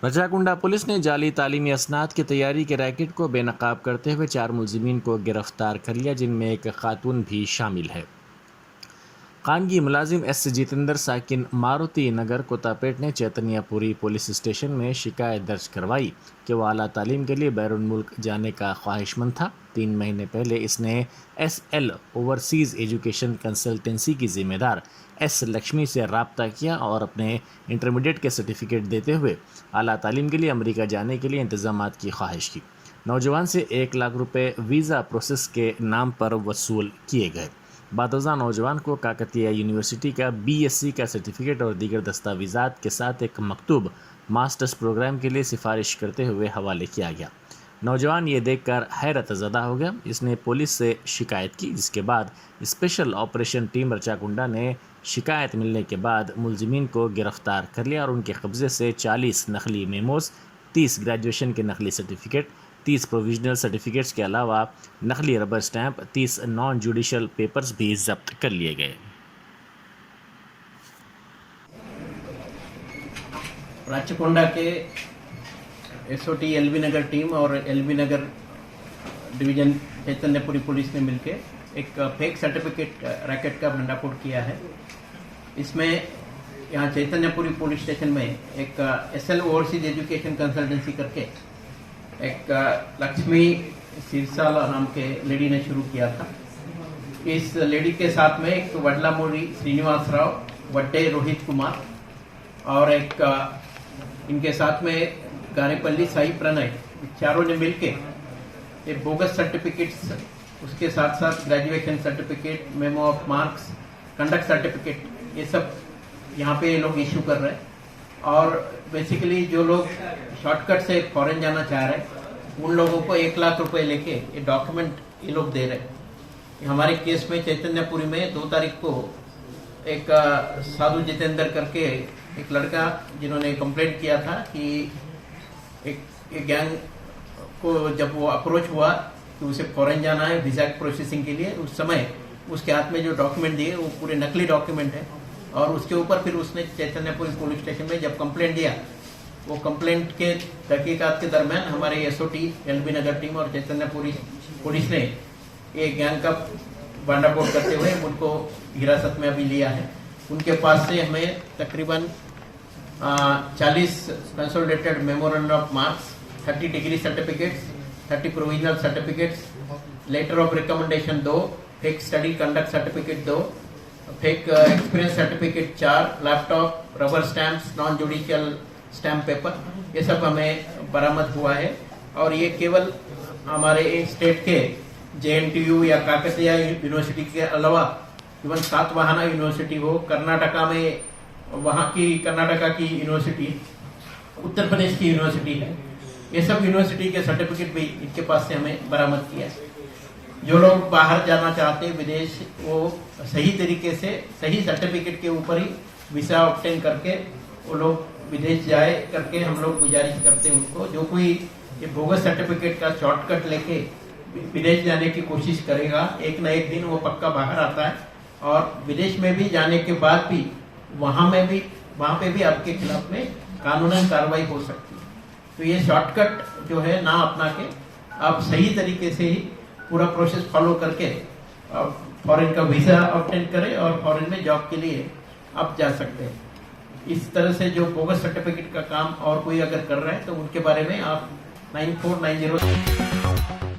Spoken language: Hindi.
रजाकुंडा पुलिस ने जाली तालीमी असनाद की तैयारी के रैकेट को बेनकाब करते हुए 4 मुलजिमीन को गिरफ्तार कर लिया, जिनमें एक खातून भी शामिल है। खानगी मुलाजिम एस जितेंद्र साकिन मारुति नगर कोतापेट ने चैतन्यपुरी पुलिस स्टेशन में शिकायत दर्ज करवाई कि वह आला तालीम के लिए बैरून मुल्क जाने का ख्वाहिशमंद था। 3 महीने पहले इसने SL ओवरसीज़ एजुकेशन कंसल्टेंसी की जिम्मेदार S लक्ष्मी से रब्ता किया और अपने इंटरमीडिएट के सर्टिफिकेट देते हुए आला तालीम के लिए अमेरिका जाने के लिए इंतजामात की ख्वाहिश की। नौजवान से 1 लाख रुपये वीज़ा प्रोसेस के नाम पर वसूल किए गए। बादोज़ा नौजवान को काकतिया यूनिवर्सिटी का BSc का सर्टिफिकेट और दीगर दस्तावेज़ात के साथ एक मकतूब मास्टर्स प्रोग्राम के लिए सिफारिश करते हुए हवाले किया गया। नौजवान ये देखकर हैरत ज़दा हो गया। इसने पुलिस से शिकायत की, जिसके बाद स्पेशल ऑपरेशन टीम रचाकुंडा ने शिकायत मिलने के बाद मुलजिमीन को गिरफ्तार कर लिया और उनके कब्ज़े से 40 नकली मेमोज़, 30 ग्रेजुएशन के नकली सर्टिफिकेट, 30 प्रोविजनल सर्टिफिकेट्स के अलावा नकली rubber stamp, 30 non judicial papers भी जब्त कर लिए गए। राचकोंडा के SOT LB नगर टीम और LB नगर डिवीजन चैतन्यपुरी पुलिस ने मिलकर एक फेक सर्टिफिकेट रैकेट का भंडाफोड़ किया है। इसमें यहाँ चैतन्यपुरी पुलिस स्टेशन में एक SL ओवरसीज एजुकेशन कंसल्टेंसी करके एक लक्ष्मी सिरसाला नाम के लेडी ने शुरू किया था। इस लेडी के साथ में एक वडलामूरी श्रीनिवास राव, वड्डे रोहित कुमार और एक इनके साथ में गारेपल्ली साई प्रणय, चारों ने मिलके ये बोगस सर्टिफिकेट्स, उसके साथ साथ graduation certificate, memo of marks, conduct certificate, ये सब यहाँ पे ये लोग इशू कर रहे हैं। और बेसिकली जो लोग शॉर्टकट से फॉरेन जाना चाह रहे हैं उन लोगों को 1 लाख रुपए लेके ये डॉक्यूमेंट ये लोग दे रहे हैं। हमारे केस में चैतन्यपुरी में 2 तारीख को एक साधु जितेंद्र करके एक लड़का जिन्होंने कंप्लेंट किया था कि एक गैंग को जब वो अप्रोच हुआ कि उसे फॉरेन जाना है वीजा प्रोसेसिंग के लिए, उस समय उसके हाथ में जो डॉक्यूमेंट दिए वो पूरे नकली डॉक्यूमेंट है। और उसके ऊपर फिर उसने चैतन्यपुरी पुलिस स्टेशन में जब कंप्लेंट दिया, वो कंप्लेंट के तहकीकात के दरमियान हमारे SOT LB नगर टीम और चैतन्यपुरी पुलिस ने ये गैंग का भंडाफोड़ करते हुए उनको हिरासत में अभी लिया है। उनके पास से हमें तकरीबन 40 consolidated memorandum of marks, 30 degree certificates, 30 provisional certificates, letter of recommendation 2, fake study conduct certificate 2, fake experience certificate 4, laptop, rubber stamps, non judicial stamp paper, ये सब हमें बरामद हुआ है। और ये केवल हमारे स्टेट के JNTU या काकतिया यूनिवर्सिटी के अलावा इवन सातवाहना यूनिवर्सिटी हो, कर्नाटका में वहाँ की कर्नाटका की यूनिवर्सिटी, उत्तर प्रदेश की यूनिवर्सिटी है, ये सब यूनिवर्सिटी के सर्टिफिकेट भी इनके पास से हमें बरामद किया है। जो लोग बाहर जाना चाहते हैं विदेश, वो सही तरीके से सही सर्टिफिकेट के ऊपर ही वीसा ऑब्टेन करके वो लोग विदेश जाए करके हम लोग गुजारिश करते हैं उनको। जो कोई ये बोगस सर्टिफिकेट का शॉर्टकट लेके विदेश जाने की कोशिश करेगा, एक न एक दिन वो पक्का बाहर आता है और विदेश में भी जाने के बाद भी वहाँ पे भी आपके खिलाफ में कानूनन कार्रवाई हो सकती है। तो ये शॉर्टकट जो है ना अपना के आप सही तरीके से ही पूरा प्रोसेस फॉलो करके फॉरेन का वीजा ऑब्टेन करें और फॉरेन में जॉब के लिए आप जा सकते हैं। इस तरह से जो बोगस सर्टिफिकेट का काम और कोई अगर कर रहा है तो उनके बारे में आप 9490